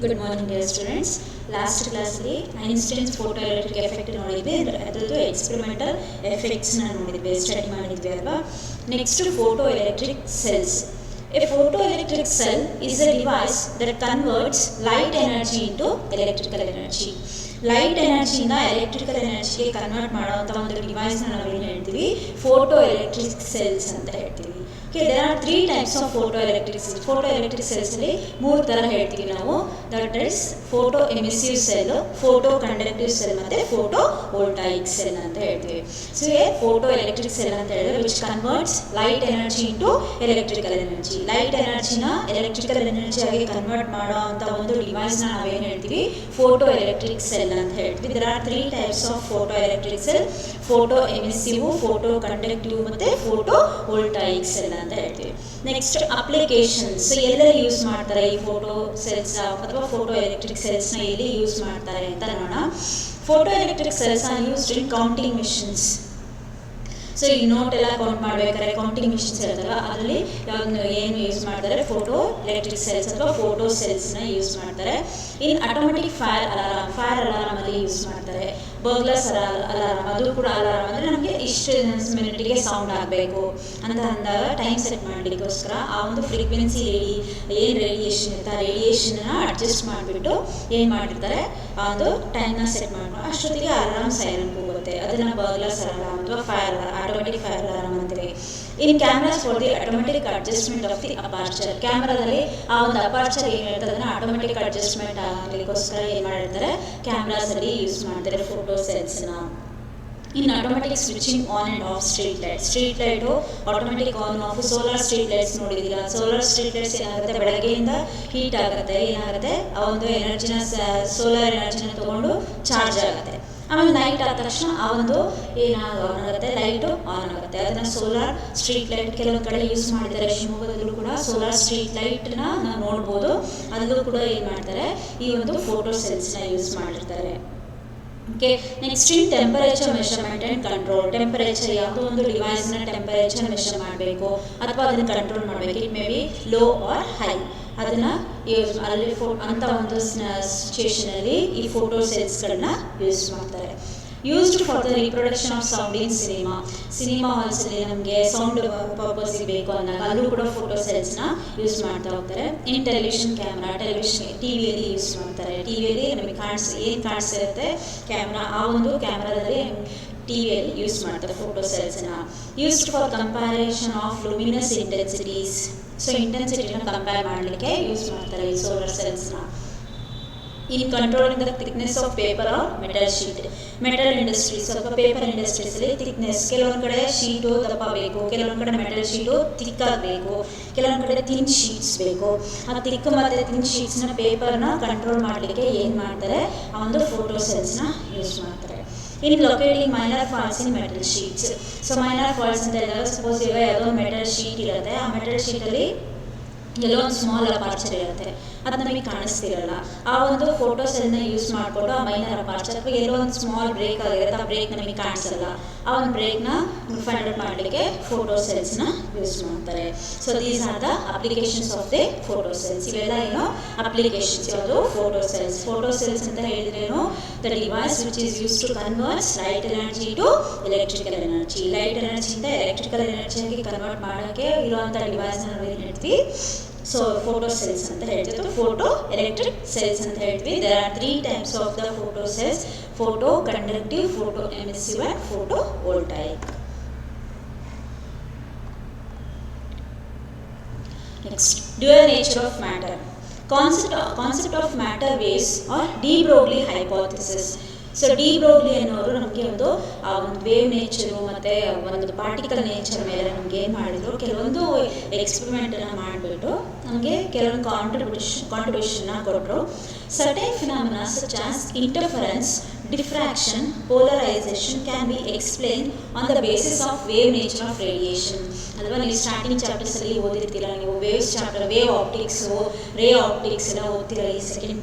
Good morning, dear students. Last class ಅಲ್ಲಿ Einstein's photo electric effect ನೋಡಿದ್ವಿ, ಅದರದ್ದು experimental ಎಫೆಕ್ಟ್ಸ್ನ ನೋಡಿದ್ವಿ, ಸ್ಟಡಿ ಮಾಡಿದ್ವಿ ಅಲ್ವಾ. Next photo electric cells. A photoelectric cell is a device that converts light energy into electrical energy. Light ಎನರ್ಜಿಯಿಂದ electrical ಎನರ್ಜಿಗೆ convert ಮಾಡುವಂಥ ಒಂದು ಡಿವೈಸ್ನ ನಾವೇನು ಹೇಳ್ತೀವಿ, ಫೋಟೋ ಎಲೆಕ್ಟ್ರಿಕ್ ಸೆಲ್ಸ್ ಅಂತ ಹೇಳ್ತೀವಿ. Okay, there are 3 types of photo electric cells. Photo electric ಸೆಲ್ಸಲ್ಲಿ 3 ಥರ ಹೇಳ್ತೀವಿ ನಾವು. That is photo emissive cell, photo conductive cell ಮತ್ತು ಫೋಟೋ ವೋಲ್ಟಾಯಿಕ್ ಸೆಲ್ ಅಂತ ಹೇಳ್ತೀವಿ. ಸೊ ಫೋಟೋ ಎಲೆಕ್ಟ್ರಿಕ್ ಸೆಲ್ ಅಂತ ಹೇಳಿದ್ರೆ which converts light energy into electrical energy. Light ಎನರ್ಜಿನ ಎಲೆಕ್ಟ್ರಿಕಲ್ ಎನರ್ಜಿಯಾಗಿ ಕನ್ವರ್ಟ್ ಮಾಡೋ ಅಂಥ ಒಂದು ಡಿವೈಸ್ನ ನಾವೇನು ಹೇಳ್ತೀವಿ, ಫೋಟೋ ಎಲೆಕ್ಟ್ರಿಕ್ ಸೆಲ್ ಅಂತ ಹೇಳ್ತೀವಿ. there are 3 types of photo electric cell: photo emissive, photo conductive ಮತ್ತೆ photo voltaic cell ಅಂತ ಹೇಳ್ತೀವಿ. ನೆಕ್ಸ್ಟ್ ಅಪ್ಲಿಕೇಶನ್ಸ್, ಎಲ್ಲೆಲ್ಲಿ ಯೂಸ್ ಮಾಡ್ತಾರೆ ಈ ಫೋಟೋ ಸೆಲ್ಸ್ ಅಥವಾ ಫೋಟೋ ಎಲೆಕ್ಟ್ರಿಕ್ ಸೆಲ್ಸ್ನ ಎಲ್ಲಿ ಯೂಸ್ ಮಾಡ್ತಾರೆ ಅಂತ ನೋಡೋಣ. Photo electric cells are used in counting machines. So ಈ ನೋಟ್ ಎಲ್ಲ ಕೌಂಟ್ ಮಾಡಬೇಕಾದ್ರೆ ಕೌಂಟಿಂಗ್ ಮಿಷನ್ಸ್ ಇರುತ್ತಲ್ಲ, ಅದರಲ್ಲಿ ಏನು ಯೂಸ್ ಮಾಡ್ತಾರೆ, ಫೋಟೋ ಎಲೆಕ್ಟ್ರಿಕ್ ಸೆಲ್ಸ್ ಅಥವಾ ಫೋಟೋ ಸೆಲ್ಸ್ನ ಯೂಸ್ ಮಾಡ್ತಾರೆ. ಇನ್ ಆಟೋಮೆಟಿಕ್ ಫೈರ್ ಅಲಾರಾಮ್ ಅಲ್ಲಿ ಯೂಸ್ ಮಾಡ್ತಾರೆ. ಬರ್ಗ್ಲರ್ಸ್ ಅಲಾರಾಮ್, ಅದು ಕೂಡ ಅಲಾರಾಮ್ ಅಂದರೆ ನಮಗೆ ಇಷ್ಟು ಮಿನಿಟ್ಗೆ ಸೌಂಡ್ ಆಗಬೇಕು ಅಂತ ಅಂದಾಗ ಟೈಮ್ ಸೆಟ್ ಮಾಡಲಿಕ್ಕೋಸ್ಕರ ಆ ಒಂದು ಫ್ರೀಕ್ವೆನ್ಸಿ ಏನು ರೇಡಿಯೇಷನ್ ಇರುತ್ತೆ, ಆ ರೇಡಿಯೇಷನ್ನ ಅಡ್ಜಸ್ಟ್ ಮಾಡಿಬಿಟ್ಟು ಏನು ಮಾಡಿರ್ತಾರೆ, ಆ ಒಂದು ಟೈಮ್ನ ಸೆಟ್ ಮಾಡ್ಕೊಂಡು ಅಷ್ಟೊತ್ತಿಗೆ ಅಲಾರಾಮ್ ಸೈಲೆಂಟ್ ಹೋಗುತ್ತೆ. ಅದನ್ನು ಬರ್ಗ್ಲರ್ಸ್ ಅಲಾರಾಮ್ ಅಥವಾ ಫೈರ್ ಆಟೋಮೆಟಿಕ್ ಫೈರ್ ಅಲಾರಾಮ್ ಅಂತೀವಿ. In cameras for the automatic adjustment of the aperture. ಕ್ಯಾಮ್ರಾದಲ್ಲಿ ಆ ಒಂದು ಅಪಾರ್ಚರ್ ಏನು ಇರ್ತದೆ ಅದನ್ನು ಆಟೋಮೆಟಿಕ್ ಅಡ್ಜಸ್ಟ್ಮೆಂಟ್ ಆಗಲಿಕ್ಕೋಸ್ಕರ ಏನು ಮಾಡಿರ್ತಾರೆ, ಕ್ಯಾಮ್ರಾಸಲ್ಲಿ ಯೂಸ್ ಮಾಡ್ತಾರೆ ಫೋಟೋ ಸೆಲ್ಸ್ನ. In automatic switching on and off street light. Street light automatic on off. Solar street lights ನೋಡಿದ್ದೀರಾ, ಸೋಲಾರ್ ಸ್ಟ್ರೀಟ್ ಲೈಟ್ಸ್ ಏನಾಗುತ್ತೆ, ಬೆಳಗ್ಗೆಯಿಂದ ಹೀಟ್ ಆಗುತ್ತೆ, ಏನಾಗುತ್ತೆ ಆ ಒಂದು ಎನರ್ಜಿನ ಸೋಲಾರ್ ಎನರ್ಜಿನ ತೊಗೊಂಡು ಚಾರ್ಜ್ ಆಗುತ್ತೆ. ಆಮೇಲೆ ನೈಟ್ ಆದ ತಕ್ಷಣ ಆ ಒಂದು ಆನ್ ಆಗುತ್ತೆ, ಲೈಟು ಆನ್ ಆಗುತ್ತೆ. ಅದನ್ನು ಸೋಲಾರ್ ಸ್ಟ್ರೀಟ್ ಲೈಟ್ ಕೆಲವೊಂದು ಕಡೆ ಯೂಸ್ ಮಾಡಿದ್ದಾರೆ. ಶಿವಮೊಗ್ಗದಲ್ಲೂ ಕೂಡ ಸೋಲಾರ್ ಸ್ಟ್ರೀಟ್ ಲೈಟ್ನ ನಾವು ನೋಡ್ಬೋದು. ಅದಲ್ಲೂ ಕೂಡ ಏನು ಮಾಡ್ತಾರೆ, ಈ ಒಂದು ಫೋಟೋ ಸೆಲ್ಸ್ನ ಯೂಸ್ ಮಾಡಿರ್ತಾರೆ. Okay, next in temperature measurement and control. Temperature, ಯಾವುದೋ ಒಂದು ಡಿವೈಸ್ನ ಟೆಂಪರೇಚರ್ ಮೆಷರ್ ಮಾಡಬೇಕು ಅಥವಾ ಅದನ್ನು ಕಂಟ್ರೋಲ್ ಮಾಡಬೇಕು. It may be low or high, ಅದನ್ನು ಯೂಸ್ ಅಲ್ಲಿ ಅಂಥ ಒಂದು ಸಿಚುಯೇಷನಲ್ಲಿ ಈ ಫೋಟೋ ಸೆಲ್ಸ್ಗಳನ್ನ ಯೂಸ್ ಮಾಡ್ತಾರೆ. Used for the reproduction of sound in cinema ಹಾಲ್ಸಲ್ಲಿ ನಮಗೆ ಸೌಂಡ್ ಪರ್ಪಸ್ಗೆ ಬೇಕು ಅಂದಾಗ ಅಲ್ಲೂ ಕೂಡ ಫೋಟೋ ಸೆಲ್ಸ್ನ ಯೂಸ್ ಮಾಡ್ತಾ ಹೋಗ್ತಾರೆ. ಇನ್ ಟೆಲಿವಿಷನ್ ಕ್ಯಾಮ್ರಾ, ಟಿವಿಯಲ್ಲಿ ಯೂಸ್ ಮಾಡ್ತಾರೆ. ಟಿವಿಯಲ್ಲಿ ನಮಗೆ ಏನು ಕಾಣಿಸಿರುತ್ತೆ ಕ್ಯಾಮ್ರಾ, ಆ ಒಂದು ಕ್ಯಾಮ್ರಾದಲ್ಲಿ ಟಿವಿಯಲ್ಲಿ ಯೂಸ್ ಮಾಡ್ತಾರೆ ಫೋಟೋ ಸೆಲ್ಸ್ನ. Used for comparison of luminous intensities. So ಇಂಟೆನ್ಸಿಟಿನ ಕಂಪೇರ್ ಮಾಡಲಿಕ್ಕೆ ಯೂಸ್ ಮಾಡ್ತಾರೆ ಈ ಸೋಲಾರ್ ಸೆಲ್ಸ್ನ. In controlling the thickness of paper or metal sheet. Metal industries ಅಥವಾ ಪೇಪರ್ ಇಂಡಸ್ಟ್ರೀಸಲ್ಲಿ ಥಿಕ್ನೆಸ್, ಕೆಲವೊಂದು ಕಡೆ ಶೀಟು ದಪ್ಪ ಬೇಕು, ಕೆಲವೊಂದು ಕಡೆ ಮೆಟಲ್ ಶೀಟು ತಿಕ್ಕಾಗಬೇಕು, ಕೆಲವೊಂದು ಕಡೆ ಥಿನ್ ಶೀಟ್ಸ್ ಬೇಕು. ಆ ತಿಕ್ ಮತ್ತು ಥಿನ್ ಶೀಟ್ಸ್ನ ಪೇಪರ್ನ ಕಂಟ್ರೋಲ್ ಮಾಡಲಿಕ್ಕೆ ಏನು ಮಾಡ್ತಾರೆ, ಆ ಒಂದು ಫೋಟೋ ಸೆಲ್ಸ್ನ ಯೂಸ್ ಮಾಡ್ತಾರೆ. In locating minor faults in metal sheets. So minor faults ಅಂತ ಹೇಳಿದಾಗ ಸಪೋಸ್ ಈಗ ಯಾವುದೋ ಒಂದು ಮೆಟಲ್ ಶೀಟ್ ಇರುತ್ತೆ, ಆ ಮೆಟಲ್ ಶೀಟಲ್ಲಿ ಎಲ್ಲೋ ಒಂದು ಸ್ಮಾಲ್ ಅಪಾರ್ಚರ್ ಇರುತ್ತೆ, ಅದು ನಮಗೆ ಕಾಣಿಸ್ತಿರಲ್ಲ. ಆ ಒಂದು ಫೋಟೋ ಸೆಲ್ನ ಯೂಸ್ ಮಾಡಿಕೊಂಡು ಆ ಮೈನರ್ ಅಪಾರ್ಚರ್ ಅಥವಾ ಎಲ್ಲೋ ಒಂದು ಸ್ಮಾಲ್ ಬ್ರೇಕ್ ಆಗಿರುತ್ತೆ, ಆ ಬ್ರೇಕ್ ನಮಗೆ ಕಾಣಿಸಲ್ಲ. ಆ ಒಂದು ಬ್ರೇಕ್ನ ಫೈಂಡ್ ಔಟ್ ಮಾಡಲಿಕ್ಕೆ ಫೋಟೋ ಸೆಲ್ಸ್ನ ಯೂಸ್ ಮಾಡ್ತಾರೆ. So these are the applications of the photo cells. ಇವೆಲ್ಲ ಏನು ಅಪ್ಲಿಕೇಶನ್ಸ್, ಯಾವುದು ಫೋಟೋ ಸೆಲ್ಸ್. ಫೋಟೋ ಸೆಲ್ಸ್ ಅಂತ ಹೇಳಿದ್ರೇನು, the device which is use to converts light energy to electrical energy. Light ಎನರ್ಜಿಯಿಂದ electrical ಎನರ್ಜಿಯಾಗಿ ಕನ್ವರ್ಟ್ ಮಾಡೋಕ್ಕೆ ಇರುವಂಥ ಡಿವೈಸ್ನ ನಾವು ಏನು ಹೇಳ್ತೀವಿ, ಸೊ ಫೋಟೋ ಸೆಲ್ಸ್ ಅಂತ ಹೇಳ್ತೀವಿ, ಫೋಟೋ ಎಲೆಕ್ಟ್ರಿಕ್ ಸೆಲ್ಸ್ ಅಂತ ಹೇಳ್ತೀವಿ. There are 3 types of the photo cells: photoconductive, photoemissive and photovoltaic. Next, dual nature of matter. Concept of matter waves or de Broglie hypothesis. So de Broglie ಅನ್ನೋರು ನಮಗೆ ಒಂದು wave nature ಮತ್ತು ಒಂದು particle nature ಮೇಲೆ ನಮ್ಗೆ ಏನು ಮಾಡಿದ್ರು, ಕೆಲವೊಂದು ಎಕ್ಸ್ಪೆರಿಮೆಂಟನ್ನು ಮಾಡಿಬಿಟ್ಟು ನಮಗೆ ಕೆಲವೊಂದು ಕಾಂಟ್ರಿಬ್ಯೂಷನ್ನ ಕೊಟ್ಟರು. Certain phenomena such as interference, diffraction, polarization can be explained on the basis of wave nature of radiation. ಅಲ್ವಾ ನೀವು ಸ್ಟಾರ್ಟಿಂಗ್ ಚಾಪ್ಟರ್ಸಲ್ಲಿ ಓದಿರ್ತೀರ, ನೀವು ವೇವ್ಸ್ ಚಾಪ್ಟರ್, ವೇವ್ ಆಪ್ಟಿಕ್ಸು, ರೇ ಆಪ್ಟಿಕ್ಸ್ ಎಲ್ಲ ಓದ್ತೀರಾ, ಈ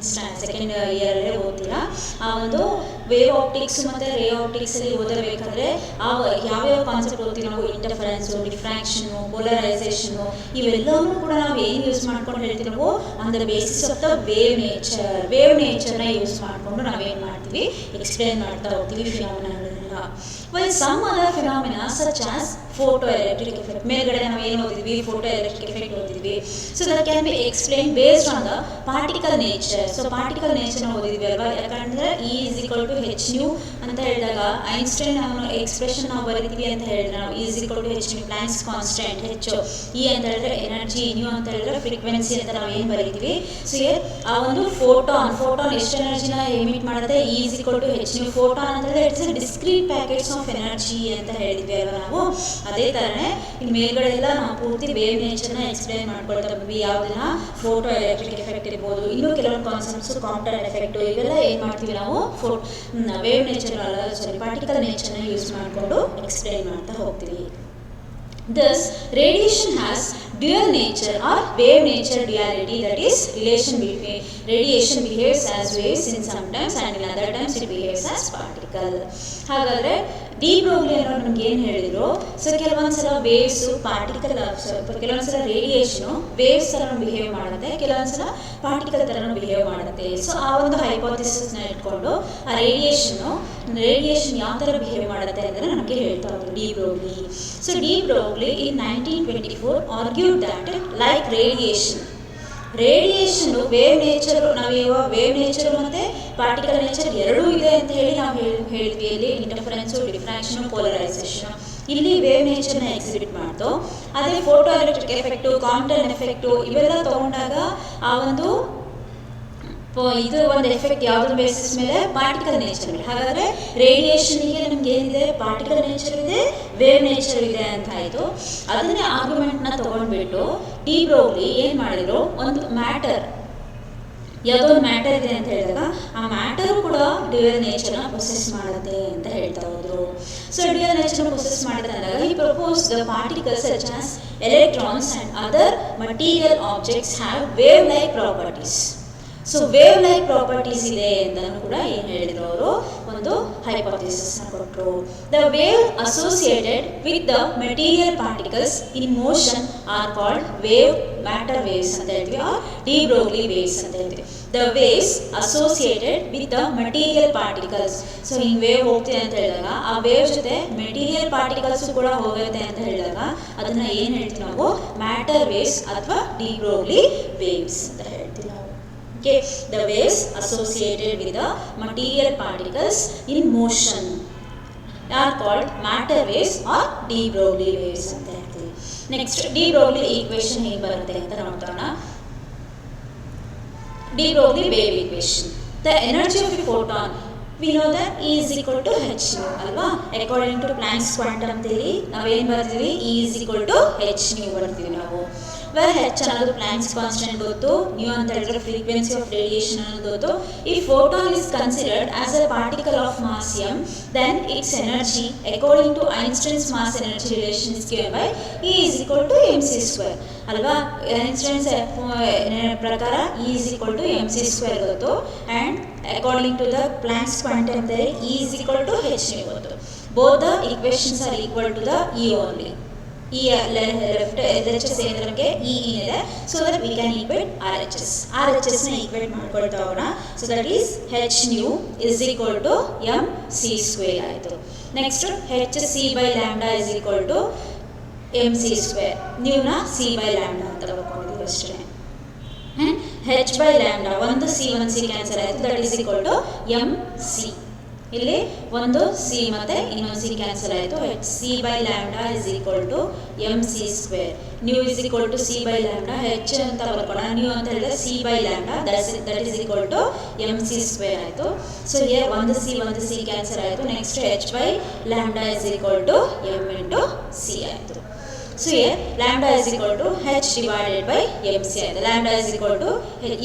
ಸೆಕೆಂಡ್ ಇಯರಲ್ಲೇ ಓದ್ತೀರಾ. ಆ ಒಂದು ವೇವ್ ಆಪ್ಟಿಕ್ಸ್ ಮತ್ತು ರೇ ಆಪ್ಟಿಕ್ಸಲ್ಲಿ ಓದಬೇಕಾದ್ರೆ ಯಾವ್ಯಾವ ಕಾನ್ಸೆಪ್ಟ್ ಓದ್ತೀವಿ ನಾವು, ಇಂಟರ್ಫರೆನ್ಸು, ಡಿಫ್ರಾಕ್ಷನು, ಪೋಲರೈಸೇಷನು, ಇವೆಲ್ಲವೂ ಕೂಡ ನಾವು ಏನು ಯೂಸ್ ಮಾಡ್ಕೊಂಡು ಹೇಳ್ತೀವಿ ನಾವು, on the basis of the wave ನೇಚರ್ನ ಯೂಸ್ ಮಾಡಿಕೊಂಡು ನಾವೇನು ಮಾಡ್ತೀವಿ, ಎಕ್ಸ್ಪ್ಲೇನ್ ಮಾಡ್ತಾ ಹೋಗ್ತೀವಿ ಫಿನಾಮಿನಾಗಳನ್ನ. While some other phenomena such as photoelectric effect, ಮೇಲ್ಗಡೆ ನಾವು ಏನು ಓದಿದ್ವಿ, photoelectric effect ಓದಿದ್ವಿ, so that can be explained based on the particle nature. So particle ನೇಚರ್ನ ಓದಿದ್ವಿ ಅಲ್ವಾ, ಯಾಕಂದರೆ E is equal to h nu ಅಂತ ಹೇಳಿದಾಗ ಐನ್ಸ್ಟೈನ್ ಅವನು ಎಕ್ಸ್ಪ್ರೆಷನ್ ನಾವು ಬರೀತೀವಿ ಅಂತ ಹೇಳಿದ್ರೆ ನಾವು E is equal to h nu, planks constant ಹೆಚ್ಚು, E ಅಂತ ಹೇಳಿದ್ರೆ ಎನರ್ಜಿ, ನ್ಯೂ ಅಂತ ಹೇಳಿದ್ರೆ ಫ್ರೀಕ್ವೆನ್ಸಿ ಅಂತ ನಾವು ಏನು ಬರೀತೀವಿ. ಸೊ ಆ ಒಂದು ಫೋಟಾನ್ ಎಷ್ಟು ಎನರ್ಜಿನ ಎಮಿಟ್ ಮಾಡುತ್ತೆ, E is equal to h nu. Photon ಅಂತ ಹೇಳಿದ್ರೆ it's discrete packets of energy ಅಂತ ಹೇಳಿದ್ವಿ ಅಲ್ವಾ ನಾವು. ಅದೇ ಥರನೇ ಇನ್ನು ಮೇಲ್ಗಡೆ ಎಲ್ಲ ನಾವು ಪೂರ್ತಿ ವೇವ್ ನೇಚರ್ನ ಎಕ್ಸ್ಪ್ಲೇನ್ ಮಾಡ್ಕೊಳ್ತಾ ಬಂದ್ವಿ. ಯಾವುದನ್ನ ಫೋಟೋ ಎಲೆಕ್ಟ್ರಿಕ್ ಎಫೆಕ್ಟ್ ಇರ್ಬೋದು, ಇನ್ನೂ ಕೆಲವೊಂದು ಕಾನ್ಸೆಪ್ಟ್ಸು, ಕಾಂಪ್ಟರ್ ಎಫೆಕ್ಟು, ಇವೆಲ್ಲ ಏನು ಮಾಡ್ತೀವಿ ನಾವು ವೇವ್ ನೇಚರ್ ಪಾರ್ಟಿಕಲ್ ನೇಚರ್ನ ಯೂಸ್ ಮಾಡಿಕೊಂಡು ಎಕ್ಸ್ಪ್ಲೇನ್ ಮಾಡ್ತಾ ಹೋಗ್ತೀವಿ. Thus, radiation has dual nature or wave nature duality, that is radiation behaves as waves in some times and in other times it behaves as particle. ಹಾಗಾದರೆ D Broglie ಅನ್ನೋರು ನಮ್ಗೆ ಏನು ಹೇಳಿದ್ರು, so ಕೆಲವೊಂದ್ಸಲ waves particle, ಕೆಲವೊಂದ್ಸಲ radiation waves ಥರ behave ಮಾಡುತ್ತೆ, ಕೆಲವೊಂದ್ಸಲ ಪಾರ್ಟಿಕಲ್ ಥರ ಬಿಹೇವ್ ಮಾಡುತ್ತೆ. ಸೊ ಆ ಒಂದು ಹೈಪೋಥಿಸಿಸ್ನ ಇಟ್ಕೊಂಡು ಆ ರೇಡಿಯೇಷನ್ ಯಾವ ಥರ ಬಿಹೇವ್ ಮಾಡುತ್ತೆ ಅಂದರೆ ನಮಗೆ ಹೇಳ್ತಾ ಹೋದ್ರು D Broglie. So de Broglie in 1924 argued that like radiation wave nature, ನಾವೀಗ ವೇವ್ ನೇಚರು ಮತ್ತು ಪಾರ್ಟಿಕಲ್ ನೇಚರ್ ಎರಡೂ ಇದೆ ಅಂತ ಹೇಳಿ ನಾವು ಹೇಳಿದ್ವಿ. ಇಲ್ಲಿ ಇಂಟರ್ಫರೆನ್ಸು, ಡಿಫ್ರಾಕ್ಷನು, ಪೋಲರೈಸೇಷನು, ಇಲ್ಲಿ ವೇವ್ ನೇಚರ್ನ ಎಕ್ಸಿಬಿಟ್ ಮಾಡ್ತು. ಅದೇ ಫೋಟೋ ಎಲೆಕ್ಟ್ರಿಕ್ ಎಫೆಕ್ಟು, ಕಾಂಪ್ಟನ್ ಎಫೆಕ್ಟು ಇವೆಲ್ಲ ತೊಗೊಂಡಾಗ ಆ ಒಂದು ಇದು ಒಂದು ಎಫೆಕ್ಟ್ ಯಾವುದ್ರ ಬೇಸಿಸ್ ಮೇಲೆ, ಪಾರ್ಟಿಕಲ್ ನೇಚರ್ ಮೇಲೆ. ಹಾಗಾದರೆ ರೇಡಿಯೇಷನ್ಗೆ ನಮ್ಗೆ ಏನಿದೆ, ಪಾರ್ಟಿಕಲ್ ನೇಚರ್ ಇದೆ, ವೇವ್ ನೇಚರ್ ಇದೆ ಅಂತ ಆಯಿತು. ಅದನ್ನೇ ಆರ್ಗ್ಯುಮೆಂಟ್ನ ತೊಗೊಂಡ್ಬಿಟ್ಟು ಡಿ ಬ್ರೋಗ್ಲಿ ಏನು ಮಾಡಿದ್ರು, ಒಂದು ಯಾವುದೋ ಒಂದು ಮ್ಯಾಟರ್ ಇದೆ ಅಂತ ಹೇಳಿದಾಗ ಆ ಮ್ಯಾಟರು ಕೂಡ ಡ್ಯುಯಲ್ ನೇಚರ್ನ ಪ್ರೊಸೆಸ್ ಮಾಡುತ್ತೆ ಅಂತ ಹೇಳ್ತಾ ಹೋದ್ರು. ಸೊ ಡ್ಯುಯಲ್ ನೇಚರ್ನ ಪ್ರೊಸೆಸ್ ಮಾಡಿದೆ ಅಂದಾಗ ಈ propose the particles such as electrons and other material objects have wave like properties. So wave like properties ಇದೆ ಅಂತಲೂ ಕೂಡ ಏನು ಹೇಳಿದ್ರು ಅವರು, ಒಂದು ಹೈಪೋಥಿಸಿಸ್ನ ಕೊಟ್ಟರು. The wave associated with the material particles in motion are called matter waves ಅಂತ ಹೇಳ್ತೀವಿ, ಆರ್ ಡಿ ಬ್ರೋಗ್ಲಿ ವೇವ್ಸ್ ಅಂತ ಹೇಳ್ತೀವಿ. The waves associated with the material particles. So ಹಿಂಗೆ ವೇವ್ ಹೋಗ್ತಿದೆ ಅಂತ ಹೇಳಿದಾಗ ಆ ವೇವ್ ಜೊತೆ ಮೆಟೀರಿಯಲ್ ಪಾರ್ಟಿಕಲ್ಸು ಕೂಡ ಹೋಗುತ್ತೆ ಅಂತ ಹೇಳಿದಾಗ ಅದನ್ನು ಏನು ಹೇಳ್ತೀವಿ ನಾವು, ಮ್ಯಾಟರ್ ವೇವ್ಸ್ ಅಥವಾ ಡಿ ಬ್ರೋಗ್ಲಿ ವೇವ್ಸ್ ಅಂತ ಹೇಳ್ತೀವಿ ನಾವು. Okay, the waves associated with the material particles in motion are called matter waves or de Broglie waves ಅಂತ ಹೇಳ್ತೀವಿ. ನೆಕ್ಸ್ಟ್ ಡಿ ಬ್ರೋಗ್ಲಿ ಈಕ್ವೇಷನ್ ಹೇಗೆ ಬರುತ್ತೆ ಅಂತ ನೋಡೋಣ. D Broglie wave equation. The energy of A photon we know that E is equal to h nu ಅಲ್ವಾ. According to Planck's quantum theory ನಾವೇನು ಬರ್ತೀವಿ, E is equal to h nu ಬರ್ತೀವಿ ನಾವು. Well ಹೆಚ್ ಅನ್ನೋದು ಪ್ಲಾಂಕ್ಸ್ ಕಾನ್ಸ್ಟೆಂಟ್ ಗೊತ್ತು, new ಅಂತ ಹೇಳಿದ್ರೆ frequency of radiation ಅನ್ನೋದು ಗೊತ್ತು. ಈ photon is considered as a particle of mass m, then its energy according to Einstein's mass energy relation is given by E is equal to mc² ಅಲ್ವಾ. Einstein's ಪ್ರಕಾರ E is equal to mc² ಗೊತ್ತು, and according to the Planck's quantum theory E is equal to h nu ಗೊತ್ತು. Both the equations are equal to the E only. E left LHS ಏನಿದೆ ನಮಗೆ E ಏನಿದೆ, so that we can equate RHS ನ equate ಮಾಡ್ಕೊಳ್ತಾ ಹೋಗೋಣ. So that is h nu is equal to mc² ಆಯಿತು. Next hc/λ is equal to mc², ನ್ಯೂನ c/λ ಅಂತ ಬರ್ಕೊಂಡಿದ್ದೀವಿ ಅಷ್ಟೇ. h/λ ಒಂದು c ಕ್ಯಾನ್ಸಲ್ ಆಯಿತು, that is equal to mc. ಇಲ್ಲಿ ಒಂದು ಸಿ ಮತ್ತು ಇನ್ನೊಂದು ಸಿ ಕ್ಯಾನ್ಸಲ್ ಆಯಿತು. c/λ is equal to mc². Nu is equal to c/λ, h ಅಂತ ಬರ್ಕೊಳ್ಳೋಣ, ನ್ಯೂ ಅಂತ ಹೇಳಿದ್ರೆ c/λ that is equal to mc² ಆಯಿತು. ಸೊ ಹಿಯರ್ ಒಂದು ಸಿ ಕ್ಯಾನ್ಸಲ್ ಆಯಿತು. Next h/λ is equal to m into c ಆಯಿತು. So here lambda is equal to h divided by mc ಆಯಿತು. lambda is equal to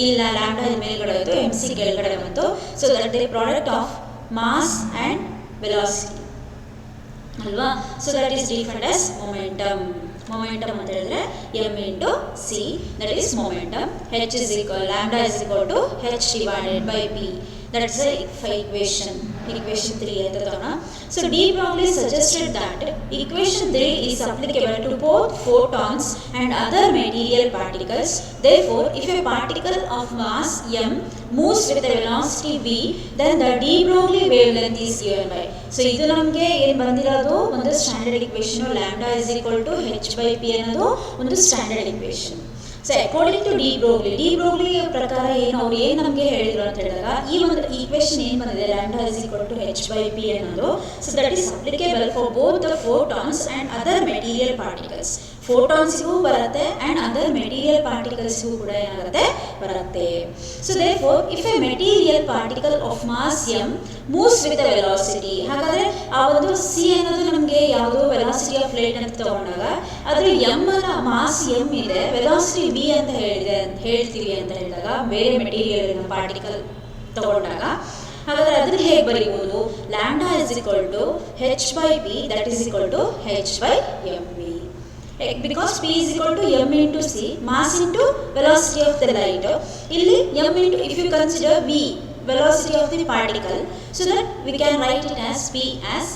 ಇಲ್ಲ lambda ಮೇಲ್ಗಡೆ ಹೋಯಿತು, mc ಕೆಳಗಡೆ ಬಂತು. So that the product of mass and velocity ಅಲ್ವಾ. So that is defined as momentum. Momentum ಅಂತ ಹೇಳಿದ್ರೆ m into c, that is momentum. h is equal, lambda is equal to h divided by p. That's the equation 3 ಆಯ್ತು ತಗೋಣ. So de Broglie suggested that equation 3 is applicable to both photons and other material particles. Therefore, if a particle of mass m moves with a velocity v, then the de Broglie wavelength is given by. So ಇದು ನಮಗೆ ಏನು ಬಂದಿರೋದು ಒಂದು standard equation, lambda is equal to h by p ಅನ್ನೋದು ಒಂದು standard equation. So according to de Broglie ಪ್ರಕಾರ ಏನು ಅವ್ರು ಏನು ನಮಗೆ ಹೇಳಿದ್ರು ಅಂತ ಹೇಳಿದಾಗ ಈ ಒಂದು ಈಕ್ವೇಷನ್ ಏನು ಬಂದಿದೆ lambda is equal to h by p ಅನ್ನೋದು. So that is applicable for both the photons and other material particles. ಫೋಟಾನ್ಸ್ಗೂ ಬರುತ್ತೆ ಆ್ಯಂಡ್ ಅದರ್ ಮೆಟೀರಿಯಲ್ ಪಾರ್ಟಿಕಲ್ಸ್ಗೂ ಕೂಡ ಏನಾಗುತ್ತೆ ಬರುತ್ತೆ. So therefore if a material particle of mass m moves with a velocity, ಹಾಗಾದರೆ ಆ ಒಂದು ಸಿ ಅನ್ನೋದು ನಮಗೆ ಯಾವುದು ವೆಲಾಸಿಟಿ ಆಫ್ ಲೈಟ್ ಅಂತ ತಗೊಂಡಾಗ ಆದರೆ ಎಮ್ ಅನ್ನ ಮಾಸ್ ಎಮ್ ಇದೆ, ವೆಲಾಸಿಟಿ ವಿ ಅಂತ ಹೇಳ್ತೀವಿ ಅಂತ ಹೇಳಿದಾಗ ಬೇರೆ ಮೆಟೀರಿಯಲ್ ಪಾರ್ಟಿಕಲ್ ತಗೊಂಡಾಗ ಹಾಗಾದರೆ ಅದನ್ನು ಹೇಗೆ ಬರೀಬೋದು? lambda is equal to h by p, that is equal to h by mv. Because p is equal to m into c, mass into velocity of the light. ಇಲ್ಲಿ m into, if you consider v, velocity of the particle, so that we can write it as p as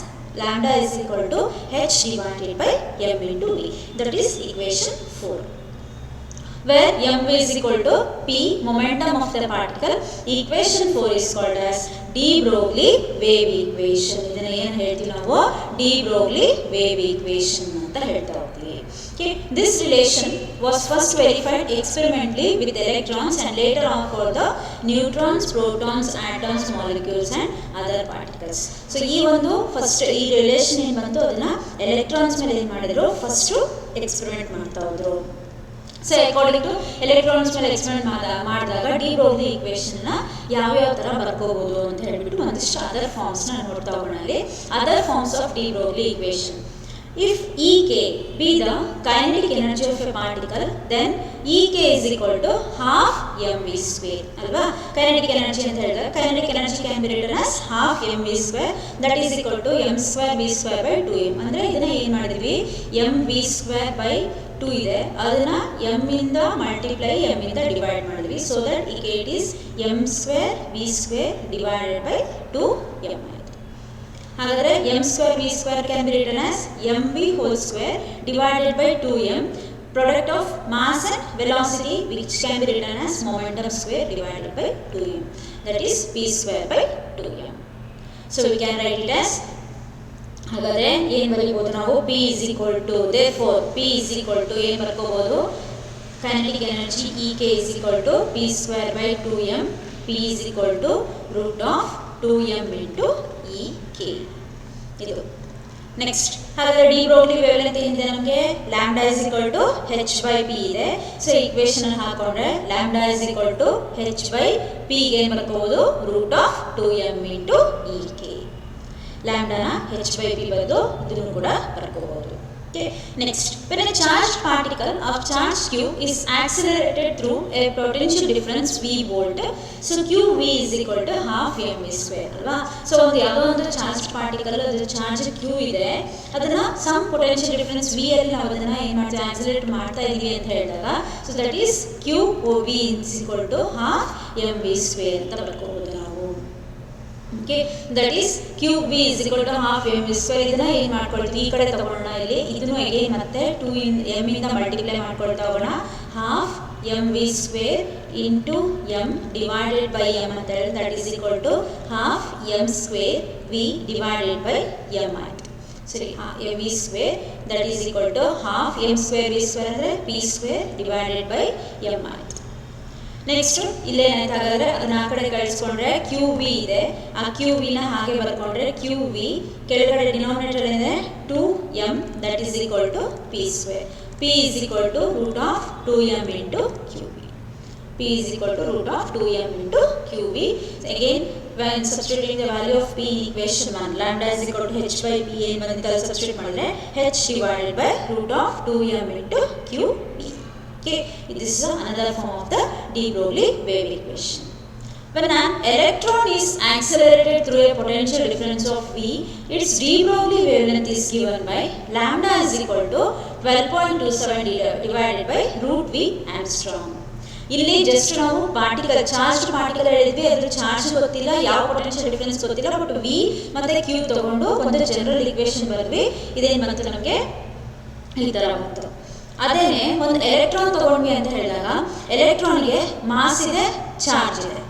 lambda is equal to h divided by m into v. That is equation 4. Where m is equal to p, momentum of the particle. Equation 4 is called as de Broglie wave equation. ಇದನ್ನ ಏನು ಹೇಳ್ತೀವಿ ನಾವು? de Broglie wave equation ಅಂತ ಹೇಳ್ತಾ ಹೋಗ್ತೀವಿ. Okay, this relation was first verified experimentally with electrons and later on for the neutrons, protons, atoms, molecules and other particles. So ಈ ಒಂದು first ಈ ರಿಲೇಷನ್ ಏನು ಬಂತು ಅದನ್ನ ಎಲೆಕ್ಟ್ರಾನ್ಸ್ ಮೇಲೆ ಏನು ಮಾಡಿದ್ರು, ಫಸ್ಟ್ ಎಕ್ಸ್ಪೆರಿಮೆಂಟ್ ಮಾಡ್ತಾ ಹೋದ್ರು. ಸೊ ಅಕಾರ್ಡಿಂಗ್ ಟು ಎಲೆಕ್ಟ್ರಾನ್ಸ್ ಮೇಲೆ ಎಕ್ಸ್ಪೆರಿಮೆಂಟ್ ಮಾಡಿದಾಗ ಡಿ ಬ್ರೋಗ್ಲಿ ಈಕ್ವೇಷನ್ನ ಯಾವ್ಯಾವ ಥರ ಬರ್ಕೋಬೋದು ಅಂತ ಹೇಳ್ಬಿಟ್ಟು ಒಂದಿಷ್ಟು ಅದರ್ ಫಾರ್ಮ್ಸ್ನ ನೋಡ್ತಾ ಹೋಗೋಣ. ಅಲ್ಲಿ other forms of de Broglie equation. If Ek be the kinetic energy of a particle, then Ek is equal to half mv square. ಅಲ್ವಾ? kinetic energy ಅಂತ ಹೇಳಿದಾಗ kinetic energy can be written as half mv square, that is equal to m square v square by 2m. ಅಂದರೆ ಇದನ್ನ ಏನು ಮಾಡಿದ್ವಿ, mv square by 2 ಇದೆ, ಅದನ್ನ m ಇಂದ ಮಲ್ಟಿಪ್ಲೈ m ಇಂದ ಡಿವೈಡ್ ಮಾಡಿದ್ವಿ. So that it is m square v square divided by 2m. ಹಾಗಾದರೆ m square v square can be written as mv whole square divided by 2m, product of mass and velocity, which can be written as momentum square divided by 2m, that is p square by 2m. So we can write it as, ಹಾಗಾದರೆ ಏನು ಬರೀಬೋದು ನಾವು, p is equal to, therefore p is equal to ಏನು ಬರ್ಕೋಬೋದು, kinetic energy Ek is equal to p square by 2m, p is equal to root of 2m into Ek. ಇದು next. ಹಾಗಾದರೆ D Broglie wavelength ಏನಿದೆ ನಮಗೆ, lambda is equal to h by p ಇದೆ. So equation ಹಾಕೊಂಡ್ರೆ lambda is equal to h by p ಏನು ಬರ್ಕೋಬೋದು, root of 2m into Ek. ಲ್ಯಾಂಬ್ಡಾನ h by p ಬರೆದು ಇದನ್ನು ಕೂಡ ಬರ್ಕೋಬೋದು. Okay, next, when a charged particle of charge q is accelerated through a potential difference v volt, so qv is equal to half mv square ಅಲ್ವಾ. So ಒಂದು ಯಾವುದೋ ಒಂದು charge particle, ಅದು charge q ಇದೆ, ಅದನ್ನ ಸಮ್ ಪೊಟೆನ್ಷಿಯಲ್ ಡಿಫರೆನ್ಸ್ v ಅಲ್ಲಿ ನಾವು ಅದನ್ನ ಏನು ಮಾಡ್ತೀವಿ, ಆಕ್ಸಿಲರೇಟ್ ಮಾಡ್ತಾ ಇದೀವಿ ಅಂತ ಹೇಳಿದಾಗ, so that is qv is equal to half mv square ಅಂತ ಬರ್ಕೋಬಹುದು ನಾವು. Okay, that is qv is equal to half mv square. ಇದನ್ನ ಏನು ಮಾಡ್ಕೊಳ್ತೀವಿ, ಈ ಕಡೆ ತಗೊಳ್ಳೋಣ, ಇಲ್ಲಿ ಇದನ್ನು ಅಗೇನ್ ಮತ್ತೆ 2m ಇಂದ ಮಲ್ಟಿಪ್ಲೈ ಮಾಡ್ಕೊಳ್ತಾ ಹೋಗೋಣ. Half mv square into m divided by m ಅಂತ ಹೇಳಿ, that is equal to half m square v divided by m ಆಯಿತು. ಸರಿ, mv square that is equal to half m square v square ಅಂದರೆ p square divided by m ಆಯಿತು. Next ಇಲ್ಲೇನಾಯ್ತು, ಹಾಗಾದರೆ ಅದನ್ನ ಆ ಕಡೆ ಕಳಿಸ್ಕೊಂಡ್ರೆ qv ಇದೆ, ಆ qvನ ಹಾಗೆ ಬರ್ಕೊಂಡ್ರೆ qv ಕೆಳಗಡೆ ಡಿನಾಮಿನೇಟರ್ ಏನಿದೆ 2m, that is equal to p square. p is equal to root of 2m into qv. p is equal to root of 2m into QV. Again, when substituting the value of P in equation 1, lambda is equal to h by P ಏನು ಬಂದಿದೆ substitute ಮಾಡಿದ್ರೆ h divided by root of 2m into QV. Okay, this is another form of the de Broglie wave equation. When an electron is accelerated through a potential difference of V, its de Broglie wavelength is given by lambda is equal to 12.27 divided by root V angstrom. ಇಲ್ಲಿ just ನಾವು particle charge particle ಹೇಳಿದ್ವಿ, ಅದ್ರ charge ಗೊತ್ತಿಲ್ಲ, ಯಾವ potential difference ಗೊತ್ತಿಲ್ಲ, but we ಮತ್ತೆ Q ತಗೊಂಡು ಒಂದು ಜನರಲ್ ಇಕ್ವೇಶನ್ ಬರೆದ್ವಿ. ಇದೇನು ಬಂತು ನಮಗೆ ಈ ಥರ ಬಂತು. ಅದೇನೆ ಒಂದು ಎಲೆಕ್ಟ್ರಾನ್ ತಗೊಂಡ್ವಿ ಅಂತ ಹೇಳಿದಾಗ ಎಲೆಕ್ಟ್ರಾನ್ಗೆ ಮಾಸ್ ಇದೆ, ಚಾರ್ಜ್ ಇದೆ.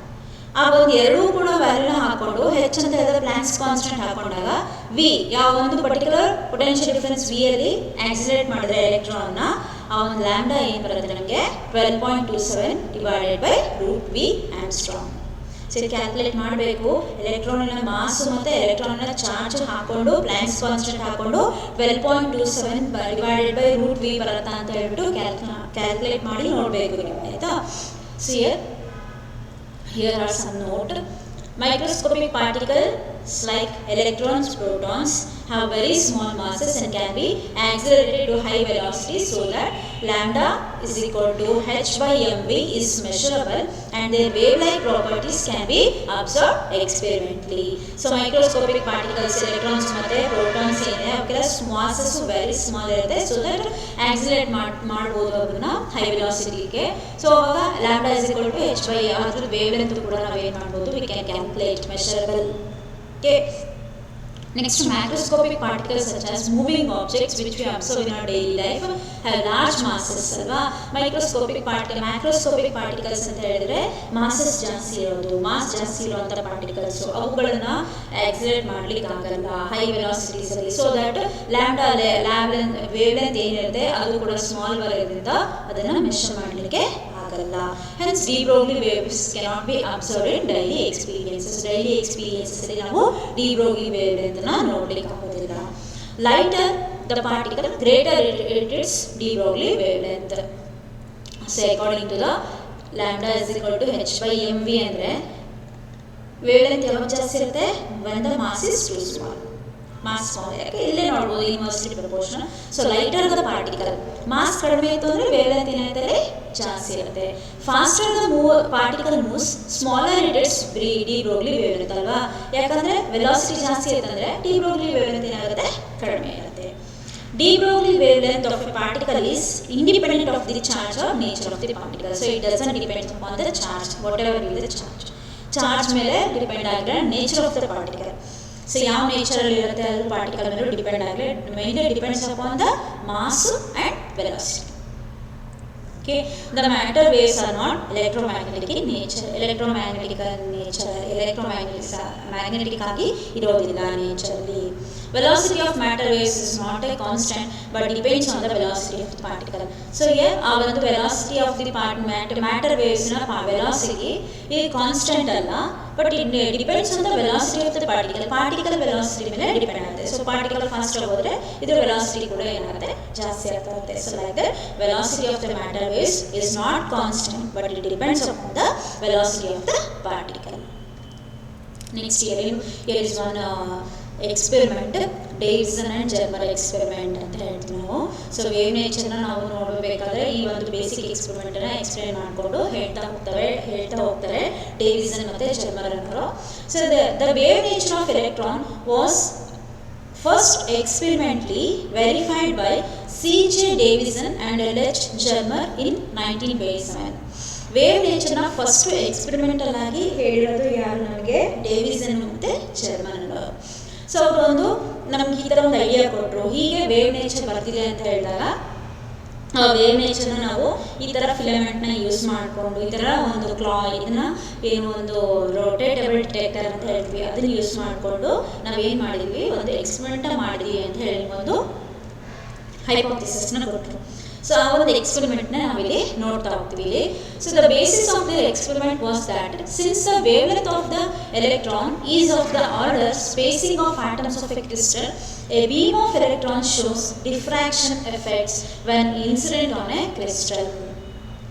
ಆ ಒಂದು ಎರಡೂ ಕೂಡ ವ್ಯಾಲ್ಯೂನ ಹಾಕೊಂಡು ಹೆಚ್ ಅಂತ ಹೇಳಿದ್ರೆ ಪ್ಲಾಂಕ್ಸ್ ಕಾನ್ಸ್ಟೆಂಟ್ ಹಾಕೊಂಡಾಗ ವಿ ಯಾವ ಒಂದು ಪರ್ಟಿಕ್ಯುಲರ್ ಪೊಟೆನ್ಷಿಯಲ್ ಡಿಫರೆನ್ಸ್ ವಿ ಅಲ್ಲಿ ಆಕ್ಸಿಲರೇಟ್ ಮಾಡಿದ್ರೆ ಎಲೆಕ್ಟ್ರಾನ್ನ ಆ ಒಂದು ಲ್ಯಾಂಬ್ಡಾ ಏನು ಬರುತ್ತೆ ನಮಗೆ 12.27 divided by root V angstrom. ಸರಿ, ಕ್ಯಾಲ್ಕುಲೇಟ್ ಮಾಡಬೇಕು. ಎಲೆಕ್ಟ್ರಾನಿನ ಮಾಸ್ ಮತ್ತು ಎಲೆಕ್ಟ್ರಾನಿನ ಚಾರ್ಜ್ ಹಾಕೊಂಡು ಪ್ಲಾಂಕ್ಸ್ ಕಾನ್ಸ್ಟೆಂಟ್ ಹಾಕೊಂಡು 12.27 ಡಿವೈಡೆಡ್ ಬೈ ರೂಟ್ ವಿ ಬರುತ್ತಾ ಅಂತ ಹೇಳ್ಬಿಟ್ಟು ಕ್ಯಾಲ್ಕುಲೇಟ್ ಮಾಡಿ ನೋಡಬೇಕು ನೀವು, ಆಯಿತಾ. So here are some note. Microscopic particles like electrons, protons have very small masses and can be accelerated to high velocity so that lambda is equal to h by mv is measurable and their wave-like properties can be observed experimentally. So microscopic particles, electrons ಮತ್ತೆ protons ಏನಿದೆ ಅವಕ್ಕೆಲ್ಲ masses very small ಇರುತ್ತೆ, so that accelerate ಮಾಡಬಹುದು ಅದನ್ನ high velocity ಗೆ. So ಅವಾಗ lambda is equal to h by ಅದ್ರ wavelength ಕೂಡ ನಾವು ಏನು ಮಾಡಬಹುದು, we can calculate, measurable. Okay. Next, macroscopic particles such as moving objects which we observe in our daily life have large masses ಅಲ್ವಾ. macroscopic particles ಅಂತ ಹೇಳಿದ್ರೆ masses ಜಾಸ್ತಿ ಇರೋದು, ಮಾಸ್ ಜಾಸ್ತಿ ಇರುವಂಥ ಪಾರ್ಟಿಕಲ್ಸು, ಅವುಗಳನ್ನ ಆಕ್ಸಿಲರೇಟ್ ಮಾಡ್ಲಿಕ್ಕೆ ಆಗಲ್ಲ ಹೈ ವೆಲಾಸಿಟೀಸ್ ಅಲ್ಲಿ. ಸೊ ದಟ್ ಲ್ಯಾಂಬ್ಡಾ ವೇವ್ಲೆಂತ್ ಏನಿರುತ್ತೆ ಅದು ಕೂಡ ಸ್ಮಾಲ್ ಬರೋದ್ರಿಂದ ಅದನ್ನ ಮೆಷರ್ ಮಾಡಲಿಕ್ಕೆ ಆಗಲ್ಲ. Hence de Broglie waves cannot be observed in daily experiences. Daily experiences ಅಲ್ಲಿ ನಾವು de Broglie wavelength ನ ನೋಡ್ಲಿಕ್ಕೆ ಆಗೋದಿಲ್ಲ. Lighter the particle, greater it is de Broglie wavelength. So according to the lambda is equal to h by mv ಅಂದ್ರೆ wavelength ಯಾವಾಗ ಜಾಸ್ತಿ ಇರುತ್ತೆ, when the mass is too small. Mass small, ಯಾಕೆ ಇಲ್ಲೇ ನೋಡ್ಬೋದು inversely proportion. So lighter the particle, mass ಕಡಿಮೆ ಇತ್ತು ಅಂದರೆ ವೇವ್ಲೆಂತ್ ಏನಾಯ್ತದೆ ಜಾಸ್ತಿ ಇರುತ್ತೆ. Faster the particle moves smaller it it's de Broglie wavelength ಅಲ್ವಾ, ಯಾಕಂದರೆ ವೆಲಾಸಿಟಿ ಜಾಸ್ತಿ ಇರ್ತಂದರೆ ಡಿ ಬ್ರೋಗ್ಲಿ ವೇವ್ಲೆಂತ್ ಏನಾಗುತ್ತೆ ಕಡಿಮೆ ಇರುತ್ತೆ. De Broglie wavelength of a particle is independent of the charge or nature of the particle. So it doesn't depend upon the charge, whatever be the charge. Charge ಮೇಲೆ depend ಆಗಿದ್ರೆ nature of the particle. So ಯಾವ ನೇಚರಲ್ಲಿ ಇರುತ್ತೆ ಅದು particle ಮೇಲೆ depend ಆಗಲಿ, mainly depends upon the mass and velocity. Okay, the matter waves are not electromagnetic in nature. Magnetic ಆಗಿ ಇರೋದಿಲ್ಲ ನೇಚರಲ್ಲಿ. Velocity of matter waves is not a constant but depends on the velocity of the particle. So here the velocity of the matter waves na velocity is constant alla, but it depends on the velocity of the particle velocity mele depend agutte. So particle fast hogodre idra velocity kuda enagutte jaasti agutte. So like that velocity of the matter waves is not constant but it depends upon the velocity of the particle. Next here is one experiment, ಡೇವಿಸನ್ and ಜರ್ಮರ್ experiment ಅಂತ ಹೇಳ್ತೀವಿ ನಾವು. So wave ನೇಚರ್ನ ನಾವು ನೋಡಬೇಕಾದ್ರೆ ಈ ಒಂದು basic ಎಕ್ಸ್ಪೆರಿಮೆಂಟನ್ನು explain ಮಾಡಿಕೊಂಡು ಹೇಳ್ತಾ ಹೋಗ್ತಾರೆ ಡೇವಿಸನ್ ಮತ್ತು ಜರ್ಮರ್ ಅನ್ನೋರು. So the wave nature of electron was first experimentally verified by C.J. Davisson and L.H. Germer in 1927. Wave ನೇಚರ್ನ ಫಸ್ಟ್ ಎಕ್ಸ್ಪೆರಿಮೆಂಟಲ್ ಆಗಿ ಹೇಳಿರೋದು ಯಾರು ನಮಗೆ, ಡೇವಿಸನ್ ಮತ್ತು ಜರ್ಮರ್. ಸೊ ಅವರೊಂದು ನಮ್ಗೆ ಈ ಥರ ಒಂದು ಐಡಿಯಾ ಕೊಟ್ಟರು, ಹೀಗೆ ವೇವ್ ನೇಚರ್ ಬರ್ತಿದೆ ಅಂತ ಹೇಳಿದಾಗ ಆ ವೇವ್ ನೇಚರ್ನ ನಾವು ಈ ಥರ ಫಿಲಮೆಂಟ್ನ ಯೂಸ್ ಮಾಡಿಕೊಂಡು ಈ ಥರ ಒಂದು ಇದನ್ನು ಏನು ಒಂದು ರೊಟೇಟಬಲ್ ಡಿಟೆಕ್ಟರ್ ಅಂತ ಹೇಳ್ತೀವಿ ಅದನ್ನು ಯೂಸ್ ಮಾಡಿಕೊಂಡು ನಾವೇನು ಮಾಡಿದ್ವಿ, ಒಂದು ಎಕ್ಸ್ಪೆರಿಮೆಂಟ ಮಾಡಿದ್ವಿ ಅಂತ ಹೇಳಿ ಒಂದು ಹೈಪೋಥಿಸಿಸ್ನ ಕೊಟ್ಟರು. ಸೊ ಆ ಒಂದು ಎಕ್ಸ್ಪೆರಿಮೆಂಟ್ನ ನಾವಿಲ್ಲಿ ನೋಡ್ತಾ ಹೋಗ್ತೀವಿ ಇಲ್ಲಿ. So the basis of the experiment was that since the wavelength of the electron is of the order spacing of atoms of A crystal, a beam of electrons shows diffraction effects when incident on a crystal.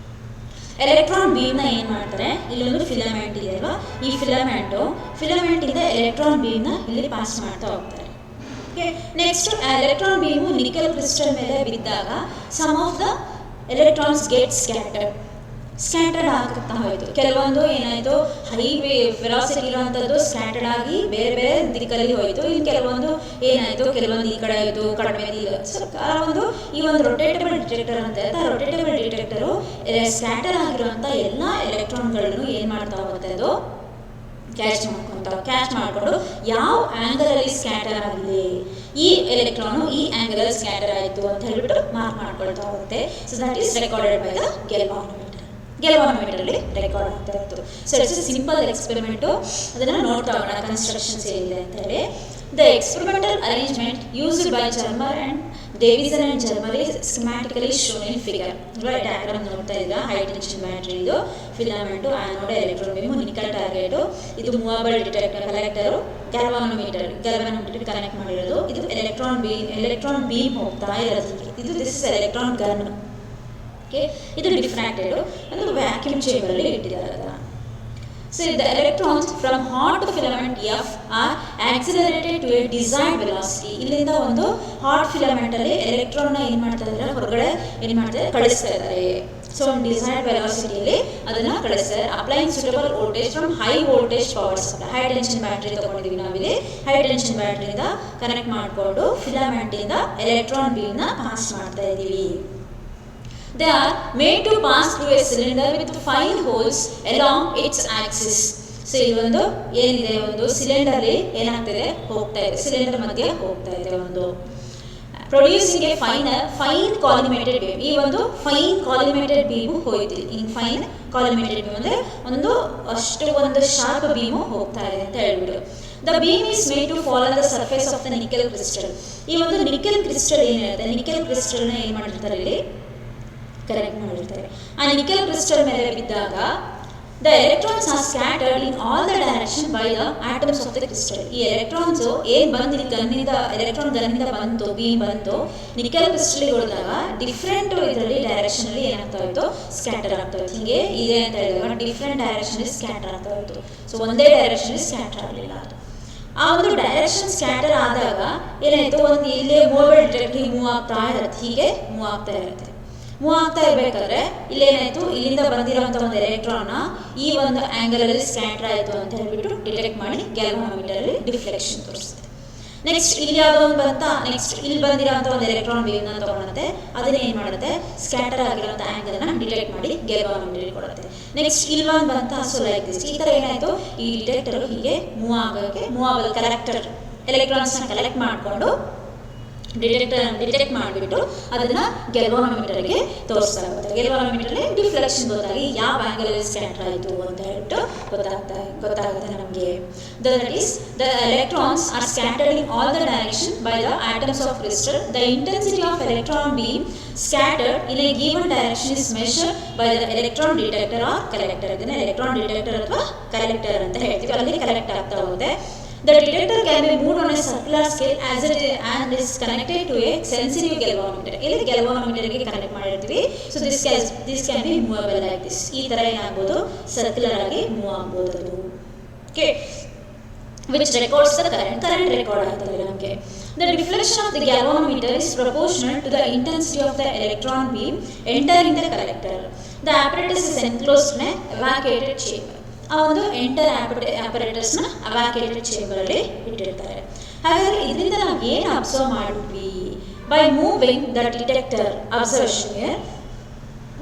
Electron ಬೀಮ್ನ ಏನು ಮಾಡ್ತಾರೆ, ಇಲ್ಲೊಂದು filament ಇದೆ ಅಲ್ವಾ, ಈ ಫಿಲಮೆಂಟಿಂದ electron ಬೀಮ್ನ ಇಲ್ಲಿ pass ಮಾಡ್ತಾ ಹೋಗ್ತಾರೆ. Okay, next electron beam nickel crystal ಮೇಲೆ ಬಿದ್ದಾಗ some of the electrons get scattered ಆಗ್ತಾ ಹೋಯಿತು. ಕೆಲವೊಂದು ಏನಾಯಿತು, ಹೈ ವೆಲಾಸಿಟಿ ಇರುವಂಥದ್ದು ಸ್ಕ್ಯಾಟರ್ಡ್ ಆಗಿ ಬೇರೆ ಬೇರೆ ದಿಕ್ಕಲ್ಲಿ ಹೋಯಿತು. ಇನ್ನು ಕೆಲವೊಂದು ಏನಾಯಿತು, ಕೆಲವೊಂದು ಈ ಕಡೆ ಆಯಿತು, ಕಡಿಮೆ ಇಲ್ಲ. ಸೊ ಒಂದು ಈ ಒಂದು ರೊಟೇಟಬಲ್ ಡಿಟೆಕ್ಟರ್ ಅಂತ ಇರುತ್ತೆ. ಆ ರೊಟೇಟಬಲ್ ಡಿಟೆಕ್ಟರು ಸ್ಕ್ಯಾಟರ್ ಆಗಿರುವಂಥ ಎಲ್ಲ ಎಲೆಕ್ಟ್ರಾನ್ಗಳನ್ನು ಏನು ಮಾಡ್ತಾ ಹೋಗುತ್ತೆ, ಅದು ಕ್ಯಾಚ್ ಮಾಡಿಕೊಂಡು ಯಾವ ಆ್ಯಂಗಲಲ್ಲಿ ಸ್ಕ್ಯಾಟರ್ ಆಗಿದೆ, ಈ ಎಲೆಕ್ಟ್ರಾನು ಈ ಆ್ಯಂಗಲಲ್ಲಿ ಸ್ಕ್ಯಾಟರ್ ಆಯಿತು ಅಂತ ಹೇಳ್ಬಿಟ್ಟು ಮಾರ್ಕ್ ಮಾಡ್ಕೊಳ್ತಾ ಹೋಗುತ್ತೆ. So that is recorded by the ಗೆಲ್ವಾನೋಮೀಟರಲ್ಲಿ ರೆಕಾರ್ಡ್ ಆಗ್ತಾ ಇತ್ತು. So it's a simple experiment, ಅದನ್ನು ನೋಡ್ತಾ ಹೋಗೋಣ ಕನ್ಸ್ಟ್ರಕ್ಷನ್ಸ್ ಏನಿದೆ ಅಂತ ಹೇಳಿ. The experimental arrangement used by Germer and Davisson and Germer is schematically shown in figure. Diagram ನೋಡ್ತಾ ಇದ್ದೀರಾ, ಹೈ ಟೆನ್ಷನ್ ಬ್ಯಾಟ್ರಿ, ಇದು filament, anode, electron beam, nickel target, ಇದು movable detector collector, galvanometer connect ಮಾಡಿರೋದು. ಇದು electron beam ಹೋಗ್ತಾ ಇರೋದು. ಇದು this is electron gun. Okay, ಇದು ಡಿಫ್ರಾಕ್ಟೆಡ್, ಒಂದು ವ್ಯಾಕ್ಯೂಮ್ ಚೇಂಬರಲ್ಲಿ ಇಟ್ಟಿದ್ದಾರೆ ಅದನ್ನು. So the electrons from hot filament F are accelerated to a desired velocity. ಇಲ್ಲಿಂದ ಒಂದು ಹಾಟ್ ಫಿಲಮೆಂಟಲ್ಲಿ ಎಲೆಕ್ಟ್ರಾನ್ನ ಏನು ಮಾಡ್ತಾ ಇದ್ದಾರೆ, ಹೊರಗಡೆ ಏನು ಮಾಡ್ತಾರೆ, ಕಳಿಸ್ತಾ ಇದ್ದಾರೆ. ಸೊ ಒಂದು ಡಿಸೈರ್ಡ್ ವೆಲಾಸಿಟಿಯಲ್ಲಿ ಅದನ್ನು ಕಳಿಸ್ತಾರೆ. Applying suitable voltage from high voltage power supply. High tension battery ತೊಗೊಂಡಿದ್ದೀವಿ ನಾವಿಲ್ಲಿ. ಹೈ ಟೆನ್ಷನ್ ಬ್ಯಾಟ್ರಿಯಿಂದ ಕನೆಕ್ಟ್ ಮಾಡಿಕೊಂಡು ಫಿಲಮೆಂಟಿಂದ ಎಲೆಕ್ಟ್ರಾನ್ ಬೀಮ್ನ ಪಾಸ್ ಮಾಡ್ತಾ ಇದ್ದೀವಿ. They are made to pass through a cylinder with fine holes along its axis. So ಇದೊಂದು ಏನಿದೆ, ಒಂದು ಸಿಲಿಂಡರ್ಲಿ ಏನಾಗ್ತಿದೆ, ಹೋಗ್ತಾ ಇದೆ, ಸಿಲಿಂಡರ್ ಮಧ್ಯೆ ಹೋಗ್ತಾ ಇದೆ ಒಂದು. Producing a fine collimated beam. ಈ ಒಂದು ಫೈನ್ ಕಾಲಿಮೇಟೆಡ್ ಬೀಮು ಹೋಯ್ತು. ಹಿಂಗೆ ಫೈನ್ ಕಾಲಿಮೇಟೆಡ್ ಬೀಮ್ ಅಂದರೆ ಒಂದು ಶಾರ್ಪ್ ಬೀಮು ಹೋಗ್ತಾ ಇದೆ ಅಂತ ಹೇಳ್ಬಿಟ್ಟು. The beam is made to follow the surface of the nickel crystal. ಈ ಒಂದು ನಿಕೆಲ್ ಕ್ರಿಸ್ಟಲ್ ಏನಿರುತ್ತೆ, ನಿಕೆಲ್ ಕ್ರಿಸ್ಟಲ್ನ ಏನು ಮಾಡಿರ್ತಾರೆ, ಇಲ್ಲಿ ಕನೆಕ್ಟ್ ಮಾಡಿರ್ತಾರೆ. ಆ ನಿಕೆಲ್ ಕ್ರಿಸ್ಟಲ್ ಮೇಲೆ ಬಿದ್ದಾಗ the electrons are scattered in all the direction by the atoms of the crystal. ಈ ಎಲೆಕ್ಟ್ರಾನ್ಸ್ ಏನು ಬಂದು ಎಲೆಕ್ಟ್ರಾನ್ ಗನ್ನಿಂದ ಬಂತು, ಬೀಮ್ ಬಂತು, ನಿಕೆಲ್ ಕ್ರಿಸ್ಟಲ್ಗೆ ಹೊಡೆದಾಗ ಡಿಫ್ರೆಂಟ್ ಇದರಲ್ಲಿ ಡೈರೆಕ್ಷನಲ್ಲಿ ಏನಾಗ್ತಾ ಇತ್ತು, ಸ್ಕ್ಯಾಟರ್ ಆಗ್ತಾ ಇತ್ತು. ಹಿಂಗೆ ಇದೆ ಅಂತ ಹೇಳಿದಾಗ ಡಿಫ್ರೆಂಟ್ ಡೈರೆಕ್ಷನಲ್ಲಿ ಸ್ಕ್ಯಾಟರ್ ಆಗ್ತಾ ಇತ್ತು. ಸೊ ಒಂದೇ ಡೈರೆಕ್ಷನಲ್ಲಿ ಸ್ಕ್ಯಾಟರ್ ಆಗಲಿಲ್ಲ. ಅದು ಆ ಒಂದು ಡೈರೆಕ್ಷನ್ ಸ್ಕ್ಯಾಟರ್ ಆದಾಗ ಏನಾಯಿತು, ಒಂದು ಇಲ್ಲೇ ಮೂವಬಲ್ ಡಿಟೆಕ್ಟರ್ ಮೂವ್ ಆಗ್ತಾ ಇರುತ್ತೆ, ಹೀಗೆ ಮೂವ್ ಆಗ್ತಾ ಇರಬೇಕಾದ್ರೆ ಇಲ್ಲೇನಾಯಿತು, ಇಲ್ಲಿಂದ ಬಂದಿರೋಂಥ ಒಂದು ಎಲೆಕ್ಟ್ರಾನ್ನ ಈ ಒಂದು ಆ್ಯಂಗಲಲ್ಲಿ ಸ್ಕ್ಯಾಟರ್ ಆಯಿತು ಅಂತ ಹೇಳ್ಬಿಟ್ಟು ಡಿಟೆಕ್ಟ್ ಮಾಡಿ ಗ್ಯಾಲ್ವಾನೋಮೀಟರಲ್ಲಿ ಡಿಫ್ಲೆಕ್ಷನ್ ತೋರಿಸುತ್ತೆ. ನೆಕ್ಸ್ಟ್ ಇಲ್ಲಿ ಯಾವುದೋ ಒಂದು ನೆಕ್ಸ್ಟ್ ಇಲ್ಲಿ ಬಂದಿರೋಂಥ ಒಂದು ಎಲೆಕ್ಟ್ರಾನ್ ಬೀಮ್ನ ತೊಗೊಳುತ್ತೆ, ಅದನ್ನ ಏನು ಮಾಡುತ್ತೆ, ಸ್ಕ್ಯಾಟರ್ ಆಗಿರೋಂಥ ಆ್ಯಂಗಲನ್ನು ಡಿಟೆಕ್ಟ್ ಮಾಡಿ ಗ್ಯಾಲ್ವಾನೋಮೀಟರ್ಗೆ ಕೊಡುತ್ತೆ. ನೆಕ್ಸ್ಟ್ ಇಲ್ಲಿ ಒಂದು ಸೊ ಲೈಕ್ ದಿಸ್. ಈ ಥರ ಏನಾಯಿತು, ಈ ಡಿಟೆಕ್ಟರು ಹೀಗೆ ಮೂವಬಲ್ ಕಲೆಕ್ಟರ್ ಎಲೆಕ್ಟ್ರಾನ್ಸ್ನ ಕಲೆಕ್ಟ್ ಮಾಡಿಕೊಂಡು ಡಿಟೆಕ್ಟ್ ಮಾಡಿಬಿಟ್ಟು ಅದನ್ನು ಗ್ಯಾಲ್ವಾನೋಮೀಟರ್ಗೆ ತೋರಿಸ್ತಾ ಹೋಗುತ್ತೆ. ಗ್ಯಾಲ್ವಾನೋಮೀಟರ್ಗೆ ಡಿಫ್ಲೆಕ್ಷನ್ ಗೊತ್ತಾಗಿ ಯಾವ ಆ್ಯಂಗಲಲ್ಲಿ ಸ್ಕ್ಯಾಟರ್ ಆಯಿತು ಅಂತ ಹೇಳ್ಬಿಟ್ಟು ಗೊತ್ತಾಗುತ್ತೆ ನಮಗೆ. That is the electrons are scattered in all the direction by the atoms of crystal. The intensity of electron beam scattered in a given direction is measured by the electron detector or collector. ಇದನ್ನು electron detector ಅಥವಾ collector ಅಂತ ಹೇಳ್ತೀವಿ. ಅಲ್ಲಿ collect ಆಗ್ತಾ ಹೋಗುತ್ತೆ. The detector can be moved on a circular scale as it is and is connected to a sensitive galvanometer. ಇಲ್ಲಿ galvanometer ಗೆ connect ಮಾಡಿರ್ತೀವಿ. So this can be movable like this. ಈ ತರ ಏನಾಗಬಹುದು, ಸರ್ಕ್ಯುಲರ್ ಆಗಿ ಮೂವ್ ಆಗಬಹುದು ಅದು. Okay, which records the current record ಆಗ್ತದೆ ನಮಗೆ. The deflection of the galvanometer is proportional to the intensity of the electron beam entering the collector. The apparatus is enclosed in a vacuated chamber. ಆ ಒಂದು enter ಆಪರೇಟರ್ಸ್ನ ವ್ಯಾಕ್ಯೂಟೆಡ್ ಚೇಂಬರಲ್ಲಿ ಇಟ್ಟಿರ್ತಾರೆ. ಹಾಗಾದರೆ ಇದರಿಂದ ನಾವು ಏನು observe ಮಾಡಿದ್ವಿ, by moving the detector observation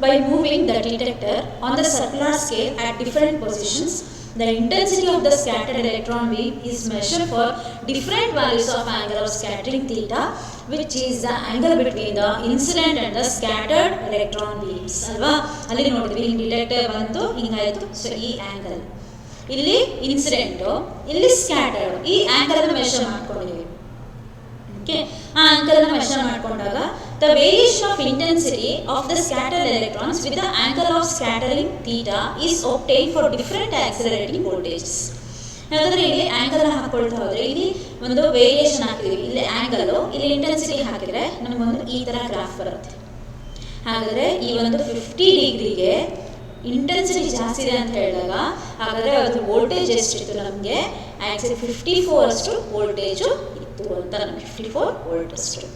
by moving the detector on the circular scale at different positions, the intensity of the scattered electron beam is measured for different values of angle of scattering theta, which is the angle between the incident and the scattered electron beams. ಅಲ್ವಾ, ಅಲ್ಲಿ ನೋಡಿದ್ವಿ detector ಬಂತು ಹಿಂಗಾಯಿತು. So ಈ angle ಇಲ್ಲಿ incident, ಇಲ್ಲಿ scattered, ಈ ಆ್ಯಂಗಲನ್ನು measure ಮಾಡ್ಕೊಂಡಿದ್ದೀವಿ. Okay, ಆ ಆ್ಯಂಗಲನ್ನು ಮೆಷರ್ ಮಾಡಿಕೊಂಡಾಗ the variation of intensity of the scattered electrons with the angle of scattering theta is obtained for different accelerating voltages. ಹಾಗಾದರೆ ಇಲ್ಲಿ ಆ್ಯಂಗಲ್ ಹಾಕ್ಕೊಳ್ತಾ ಹೋದರೆ ಇಲ್ಲಿ ಒಂದು ವೇರಿಯೇಷನ್ ಹಾಕಿದ್ದೀವಿ, ಇಲ್ಲಿ ಆ್ಯಂಗಲು, ಇಲ್ಲಿ ಇಂಟೆನ್ಸಿಟಿ ಹಾಕಿದರೆ ನಮಗೊಂದು ಈ ಥರ ಗ್ರಾಫ್ ಬರುತ್ತೆ. ಹಾಗಾದರೆ ಈ ಒಂದು 50 ಡಿಗ್ರಿಗೆ ಇಂಟೆನ್ಸಿಟಿ ಜಾಸ್ತಿ ಇದೆ ಅಂತ ಹೇಳಿದಾಗ ಹಾಗಾದರೆ ಅದು ವೋಲ್ಟೇಜ್ ಎಷ್ಟಿತ್ತು ನಮಗೆ ಆ್ಯಕ್ಚುಲಿ 54 ಅಷ್ಟು ವೋಲ್ಟೇಜು ಇತ್ತು ಅಂತ ನಮಗೆ 54 ವೋಲ್ಟ್ ಅಷ್ಟು.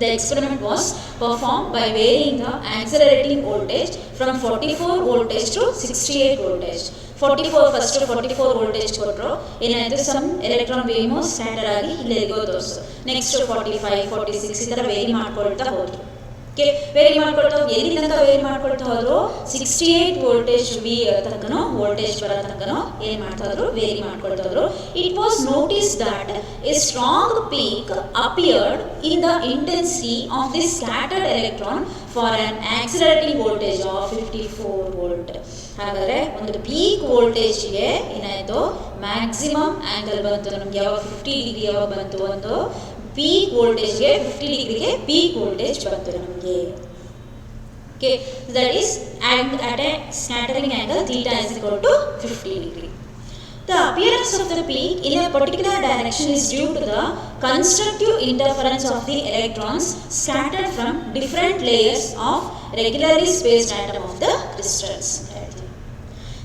The experiment was performed by varying the accelerating voltage from 44 voltage to 68 voltage. 44 first 44 voltage ಕೊಟ್ಟರು, ಏನಾಯಿತು ಸಮ್ ಎಲೆಕ್ಟ್ರಾನ್ ವೇವ್ ಸ್ಕ್ಯಾಟರ್ ಆಗಿ ಇಲ್ಲಿಗೋ ತೋರಿಸು. ನೆಕ್ಸ್ಟ್ 45 46 ಈ ಥರ ವೇರಿ ಮಾಡ್ಕೊಳ್ತಾ ಹೋದ್ರು. ಓಕೆ, ವೇರಿ ಮಾಡ್ಕೊಳ್ತಾ ಹೋಗಿ ಎಲ್ಲಿ ತನಕ ವೇರಿ ಮಾಡ್ಕೊಳ್ತಾ ಹೋದ್ರು 68 ವೋಲ್ಟೇಜ್ ವಿ ತನಕನೋ ವೋಲ್ಟೇಜ್ ಬರೋ ತನಕನೋ ಏನು ಮಾಡ್ತಾ ಹೋದ್ರು ವೇರಿ ಮಾಡ್ಕೊಳ್ತಾ ಹೋದ್ರು. It was notice that A strong peak appeared in the intensity of this scattered electron for on accelerating voltage of 54 volt. ಹಾಗಾದರೆ ಒಂದು ಪೀಕ್ ವೋಲ್ಟೇಜ್ಗೆ ಏನಾಯಿತು ಮ್ಯಾಕ್ಸಿಮಮ್ ಆ್ಯಂಗಲ್ ಬಂತು ನಮ್ಗೆ. ಯಾವಾಗ 50 ಡಿಗ್ರಿ ಯಾವಾಗ ಬಂತು, ಒಂದು ಪೀಕ್ ವೋಲ್ಟೇಜ್ಗೆ 50 ಡಿಗ್ರಿಗೆ ಪೀಕ್ ವೋಲ್ಟೇಜ್ ಬಂತು ನಮಗೆ. Okay, that is at a scattering angle theta is equal to 50 degree. The appearance of the peak in a particular direction is due to the constructive interference of the electrons scattered from different layers of regularly spaced atom of the crystals.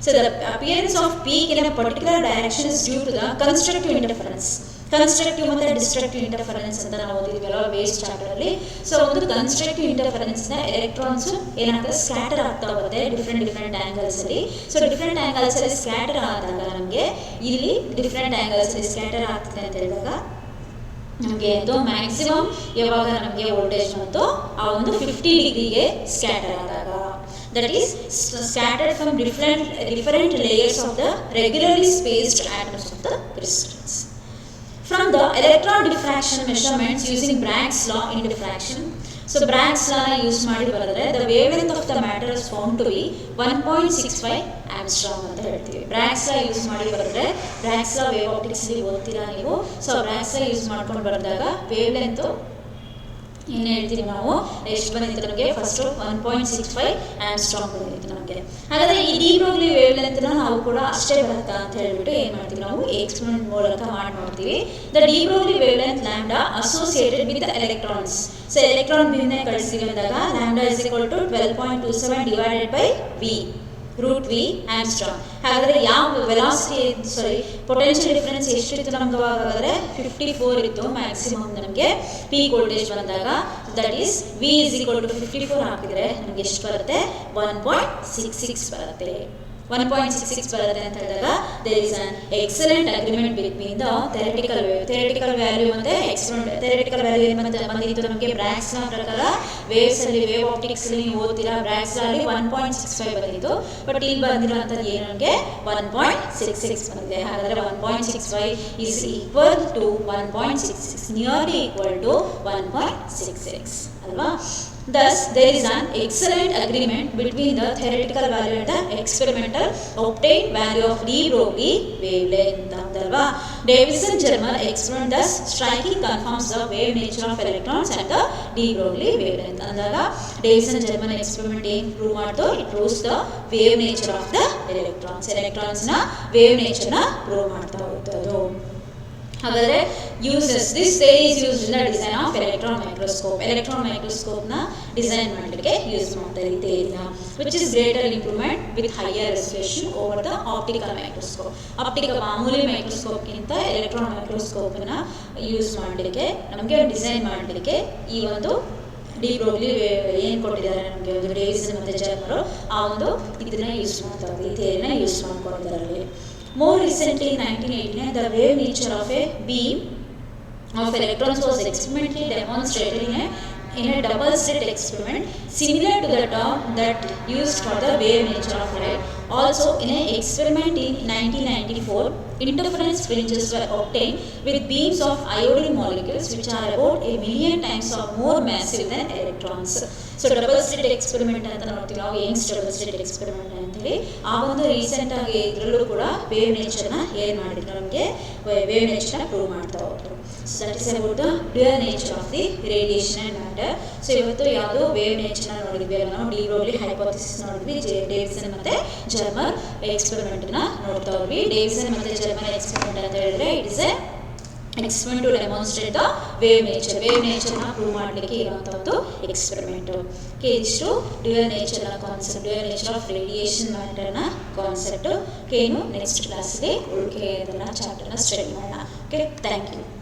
So the appearance of peak in a particular direction is due to the constructive interference. Constructive ಮತ್ತು destructive interference ಅಂತ ನಾವು ಓದಿದ್ವಲ್ಲ waste ಚಾಪ್ಟರಲ್ಲಿ. So ಒಂದು constructive ಇಂಟರ್ಫರೆನ್ಸ್ನ electrons ಏನಾಗ್ತದೆ scatter ಆಗ್ತಾ ಹೋಗುತ್ತೆ different ಆ್ಯಂಗಲ್ಸಲ್ಲಿ. So different ಆ್ಯಂಗಲ್ಸಲ್ಲಿ scatter ಆದಾಗ ನಮಗೆ ಇಲ್ಲಿ ಡಿಫ್ರೆಂಟ್ ಆ್ಯಂಗಲ್ಸಲ್ಲಿ ಸ್ಕ್ಯಾಟರ್ ಆಗ್ತದೆ ಅಂತ ಹೇಳಿದಾಗ ನಮಗೆ ಅದು ಮ್ಯಾಕ್ಸಿಮಮ್ ಯಾವಾಗ ನಮಗೆ ವೋಲ್ಟೇಜ್ ಬಂತು ಆ ಒಂದು 50 ಡಿಗ್ರಿಗೆ ಸ್ಕ್ಯಾಟರ್ ಆದಾಗ, that is scattered from different layers of the regularly spaced atoms of the crystals. From the electron diffraction measurements using Bragg's law in diffraction. So Bragg's law use ಮಾಡಿ ಬರೆದ್ರೆ the wavelength of the matter is found to be 1.65 Armstrong ಅಂತ ಹೇಳ್ತೀವಿ. Bragg's law use ಮಾಡಿ ಬರೆದ್ರೆ, Bragg's law wave ಆಪ್ಟಿಕ್ಸಲ್ಲಿ ಓದ್ತೀರಾ ನೀವು. So Bragg's law use ಮಾಡ್ಕೊಂಡು ಬರೆದಾಗ ವೇವ್ಲೆಂತ್ ಏನು ಹೇಳ್ತೀವಿ ನಾವು ಎಷ್ಟು ಬಂದಿತ್ತು ನಮಗೆ ಫಸ್ಟು 1.65 ಆಮ್ಸ್ಟ್ರಾಂಗ್ ಬಂದಿತ್ತು ನಮಗೆ. ಹಾಗಾದರೆ ಈ ಡಿ ಬ್ರೋಗ್ಲಿ ವೇವ್ ಲೆಂತ್ನ ನಾವು ಕೂಡ ಅಷ್ಟೇ ಬರುತ್ತಾ ಅಂತ ಹೇಳ್ಬಿಟ್ಟು ಏನು ಮಾಡ್ತೀವಿ ನಾವು ಎಕ್ಸ್ಪೆರಿಮೆಂಟ್ ಮೂಲಕ ಮಾಡಿ ನೋಡ್ತೀವಿ. The de Broglie wavelength lambda associated with electrons. So electron ಬೀಮ್ನ ಕಳಿಸ್ತೀವಿ ಅಂದಾಗ lambda is equal to 12.27 divided by V root V angstrom. ಹಾಗಾದರೆ ಯಾವ ಪೊಟೆನ್ಷಿಯಲ್ ಡಿಫರೆನ್ಸ್ ಎಷ್ಟಿತ್ತು ನಮ್ಗೆ ಅವಾಗಾದರೆ 54 ಇತ್ತು ಮ್ಯಾಕ್ಸಿಮಮ್ ನಮಗೆ ಪೀಕ್ ವೋಲ್ಟೇಜ್ ಬಂದಾಗ. That is V is equal to 54 ಹಾಕಿದರೆ ನಮಗೆ ಎಷ್ಟು ಬರುತ್ತೆ 1.66 ಬರುತ್ತೆ. 1.66 ಬರುತ್ತೆ ಅಂತ ಹೇಳಿದಾಗ there is an excellent agreement between the theoretical wave. Theoretical value ಮತ್ತು ಎಕ್ಸ್ಪೆರಿಮೆಂಟ್. ಥೆರಟಿಕಲ್ ವ್ಯಾಲ್ಯೂ ಏನು ಬಂದಿತ್ತು ನಮಗೆ ಬ್ರಾಗ್ಸ್ ಲಾ ಪ್ರಕಾರ ವೇವ್ಸಲ್ಲಿ ವೇವ್ ಆಪ್ಟಿಕ್ಸಲ್ಲಿ ನೀವು ಓದ್ತೀರಾ ಬ್ರಾಗ್ಸ್ ಲಾಲ್ಲಿ 1.65 ಬಂದಿತ್ತು. ಬಟ್ ಇಲ್ಲಿ ಬಂದಿರೋಂಥದ್ದು ಏನು ನಮಗೆ 1.66 ಬಂದಿದೆ. ಹಾಗಾದರೆ 1.65 is equal to 1.66 nearly equal to 1.66 ಅಲ್ವಾ. Thus, there is an excellent agreement between the theoretical value and the experimental obtained value of de Broglie wavelength. Andalva, Davison-German experiment thus striking confirms the wave nature of electrons and the de Broglie wavelength. Andalva, Davison-German experiment ಏನು prove ಮಾಡ್ತು? It proves the wave nature of the electrons. Electrons ನ wave nature ನ prove ಮಾಡ್ತಾ ಹೋಗ್ತದೆ. ಹಾಗಾದರೆ uses this theory is used in the design of electron microscope. Electron ಮೈಕ್ರೋಸ್ಕೋಪ್ನ design ಮಾಡಲಿಕ್ಕೆ use ಮಾಡ್ತಾರೆ ಈ ಥಿಯರಿನ, which is greater improvement with higher resolution over the optical microscope. Optical ಮಾಮೂಲಿ ಮೈಕ್ರೋಸ್ಕೋಪ್ಗಿಂತ ಎಲೆಕ್ಟ್ರಾನ್ ಮೈಕ್ರೋಸ್ಕೋಪನ್ನ ಯೂಸ್ ಮಾಡಲಿಕ್ಕೆ ನಮಗೆ ಡಿಸೈನ್ ಮಾಡಲಿಕ್ಕೆ ಈ ಒಂದು ಡಿ ಬ್ರೋಗ್ಲಿ ಏನು ಕೊಟ್ಟಿದ್ದಾರೆ ನಮಗೆ ಒಂದು ಡೇವಿಸನ್ ಮತ್ತು ಜರ್ಮರು ಆ ಒಂದು ಇದನ್ನ ಯೂಸ್ ಮಾಡ್ತಾರೆ, ಈ ಥಿಯರಿನ ಯೂಸ್ ಮಾಡ್ಕೊಂಡಿದ್ದಾರೆ. More recently, in 1989, the wave nature of a beam of electrons was experimentally demonstrated in a double-slit experiment similar to the term that used for the wave nature of light. Also, in an experiment in 1994, interference fringes were obtained with beams of iodine molecules which are about 1,000,000 times or more massive than electrons. So double slit experiment ಅಂತ ನೋಡ್ತೀವಿ ನಾವು, Young's double slit experiment ಅಂತೇಳಿ. ಆ ಒಂದು ರೀಸೆಂಟಾಗಿ ಇದರಲ್ಲೂ ಕೂಡ wave ನೇಚರ್ನ ಏನು ಮಾಡಿದ್ರು ನಮಗೆ ವೇವ್ ನೇಚರ್ನ ಪ್ರೂವ್ ಮಾಡ್ತಾ ಹೋದ್ರು. So that is about the dual nature of the radiation and matter. So ಇವತ್ತು ಯಾವುದು ವೇವ್ ನೇಚರ್ನ ನೋಡಿದ್ವಿ ಅಲ್ಲ ನಾವು, ಡಿ ಬ್ರೋಗ್ಲಿ ಹೈಪೋಥಿಸಿಸ್ ನೋಡಿದ್ವಿ, ಡೇವಿಸನ್ ಮತ್ತು ಜರ್ಮರ್ ಎಕ್ಸ್ಪೆರಿಮೆಂಟ್ನ ನೋಡ್ತಾ ಹೋದ್ವಿ. ಡೇವಿಸನ್ ಮತ್ತು ಜರ್ಮರ್ ಎಕ್ಸ್ಪೆರಿಮೆಂಟ್ ಅಂತ ಹೇಳಿದ್ರೆ it is a experiment to demonstrate the wave ನೇಚರ್ನ ಪ್ರೂವ್ ಮಾಡಲಿಕ್ಕೆ ಇರುವಂಥದ್ದು ಎಕ್ಸ್ಪೆರಿಮೆಂಟು. ಓಕೆ, ಇಷ್ಟು ಡ್ಯುಯಲ್ ನೇಚರ್ನ concept, dual nature of radiation ಮ್ಯಾಟರ್ನ ಕಾನ್ಸೆಪ್ಟು. ಏನು ನೆಕ್ಸ್ಟ್ ಕ್ಲಾಸಲ್ಲಿ ಉಳಿಕೆ ಅದನ್ನು ಚಾಪ್ಟರ್ನ ಸ್ಟಡಿ ಮಾಡೋಣ. Okay, thank you.